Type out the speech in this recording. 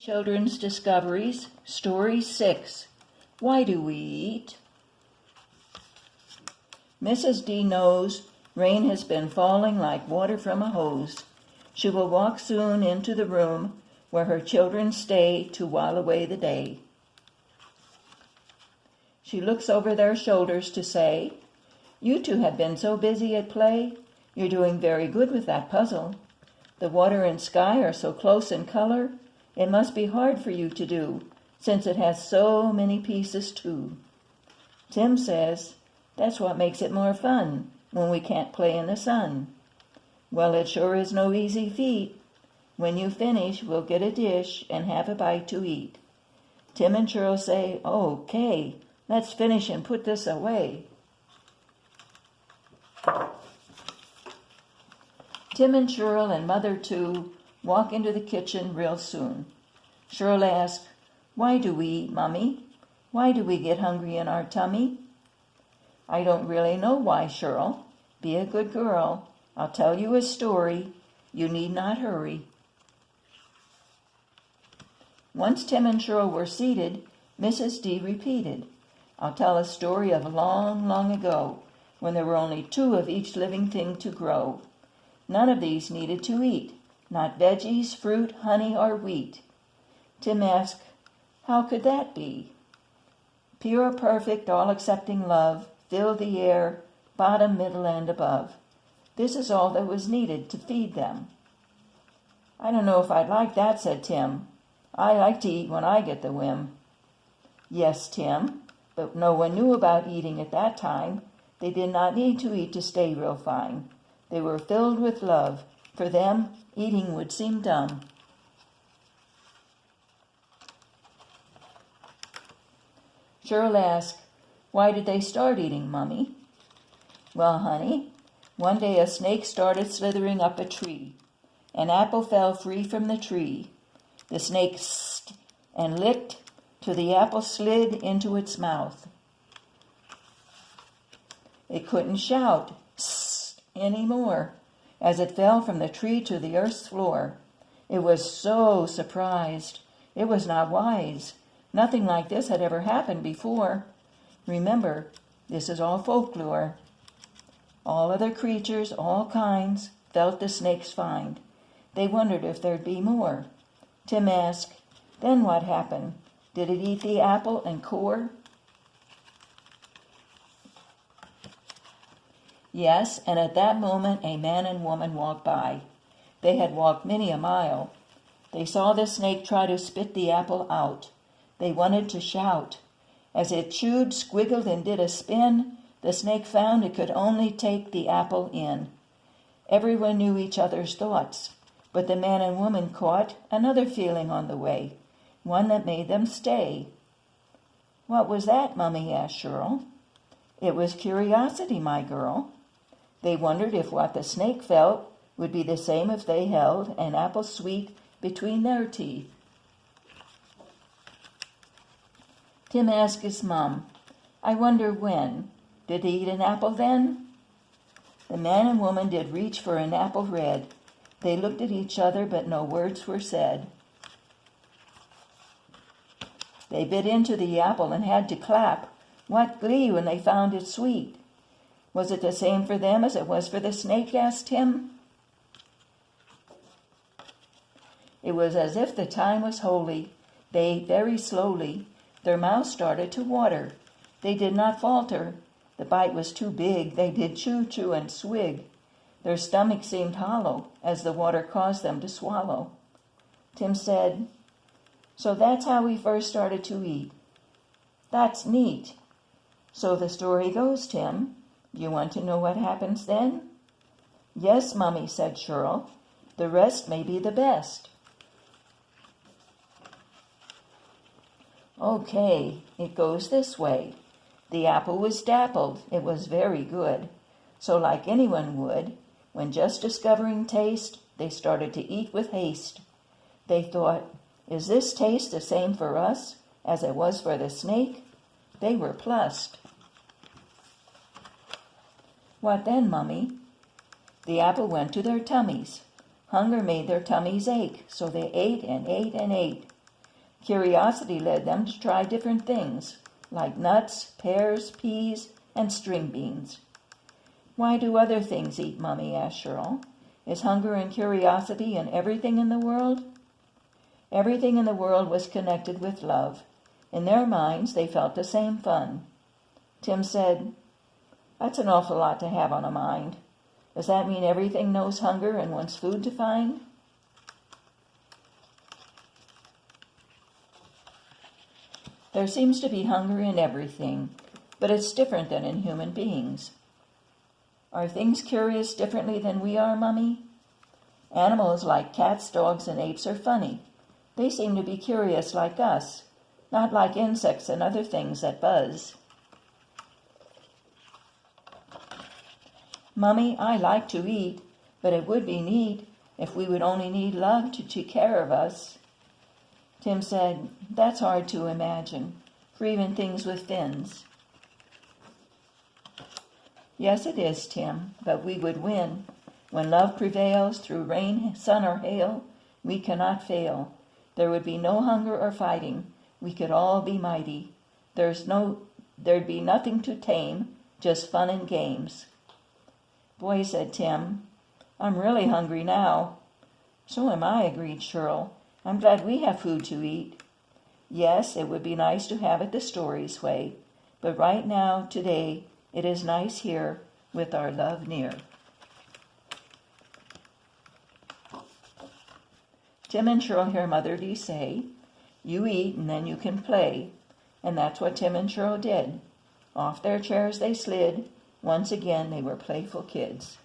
Children's Discoveries, Story 6. Why do we eat? Mrs. D knows rain has been falling like water from a hose. She will walk soon into the room where her children stay to while away the day. She looks over their shoulders to say, "You two have been so busy at play. You're doing very good with that puzzle. The water and sky are so close in color. It must be hard for you to do, since it has so many pieces too." Tim says, "That's what makes it more fun, when we can't play in the sun." "Well, it sure is no easy feat. When you finish, we'll get a dish and have a bite to eat." Tim and Cheryl say, "Okay, let's finish and put this away." Tim and Cheryl and Mother too walk into the kitchen real soon. Cheryl asks, "Why do we eat, Mummy? Why do we get hungry in our tummy?" "I don't really know why, Cheryl. Be a good girl. I'll tell you a story. You need not hurry." Once Tim and Cheryl were seated, Mrs. D repeated, "I'll tell a story of long, long ago, when there were only two of each living thing to grow. None of these needed to eat, not veggies, fruit, honey, or wheat." Tim asked, "How could that be?" "Pure, perfect, all-accepting love filled the air, bottom, middle, and above. This is all that was needed to feed them." "I don't know if I'd like that," said Tim. "I like to eat when I get the whim." "Yes, Tim, but no one knew about eating at that time. They did not need to eat to stay real fine. They were filled with love. For them, eating would seem dumb." Cheryl asked, "Why did they start eating, Mummy?" "Well, honey, one day a snake started slithering up a tree. An apple fell free from the tree. The snake hissed and licked till the apple slid into its mouth. It couldn't shout hissed anymore as it fell from the tree to the earth's floor. It was so surprised. It was not wise. Nothing like this had ever happened before. Remember, this is all folklore. All other creatures, all kinds, felt the snake's find. They wondered if there'd be more." Tim asked, "Then what happened? Did it eat the apple and core?" "Yes, and at that moment a man and woman walked by. They had walked many a mile. They saw the snake try to spit the apple out. They wanted to shout. As it chewed, squiggled, and did a spin, the snake found it could only take the apple in. Everyone knew each other's thoughts, but the man and woman caught another feeling on the way, one that made them stay." "What was that, Mummy?" asked Cheryl. "It was curiosity, my girl. They wondered if what the snake felt would be the same if they held an apple sweet between their teeth." Tim asked his mum, "I wonder when. Did they eat an apple then?" The man and woman did reach for an apple red. They looked at each other, but no words were said. They bit into the apple and had to clap. What glee when they found it sweet. "Was it the same for them as it was for the snake?" asked Tim. It was as if the time was holy. They ate very slowly. Their mouths started to water. They did not falter. The bite was too big. They did chew, chew, and swig. Their stomachs seemed hollow as the water caused them to swallow. Tim said, "So that's how we first started to eat. That's neat. So the story goes, Tim. You want to know what happens then?" "Yes, Mummy," said Cheryl. "The rest may be the best." "Okay, it goes this way. The apple was dappled. It was very good. So like anyone would, when just discovering taste, they started to eat with haste. They thought, is this taste the same for us as it was for the snake? They were plussed." "What then, Mummy?" "The apple went to their tummies. Hunger made their tummies ache, so they ate and ate and ate. Curiosity led them to try different things, like nuts, pears, peas, and string beans. "Why do other things eat, Mummy?" asked Shirl. "Is hunger and curiosity in everything in the world?" Everything in the world was connected with love. In their minds, they felt the same fun. Tim said, "That's an awful lot to have on a mind. Does that mean everything knows hunger and wants food to find?" There seems to be hunger in everything, but it's different than in human beings. Are things curious differently than we are, Mummy? Animals like cats, dogs, and apes are funny. They seem to be curious like us, not like insects and other things that buzz. Mummy, I like to eat, but it would be neat if we would only need love to take care of us. Tim said, "That's hard to imagine, for even things with fins." "Yes, it is, Tim, but we would win. When love prevails through rain, sun, or hail, we cannot fail. There would be no hunger or fighting. We could all be mighty. There'd be nothing to tame, just fun and games." "Boy," said Tim, "I'm really hungry now." "So am I," agreed Shirl. "I'm glad we have food to eat." "Yes, it would be nice to have it the stories way, but right now, today, it is nice here with our love near." Tim and Shirl hear Mother Dee say, "You eat and then you can play." And that's what Tim and Shirl did. Off their chairs they slid. Once again they were playful kids.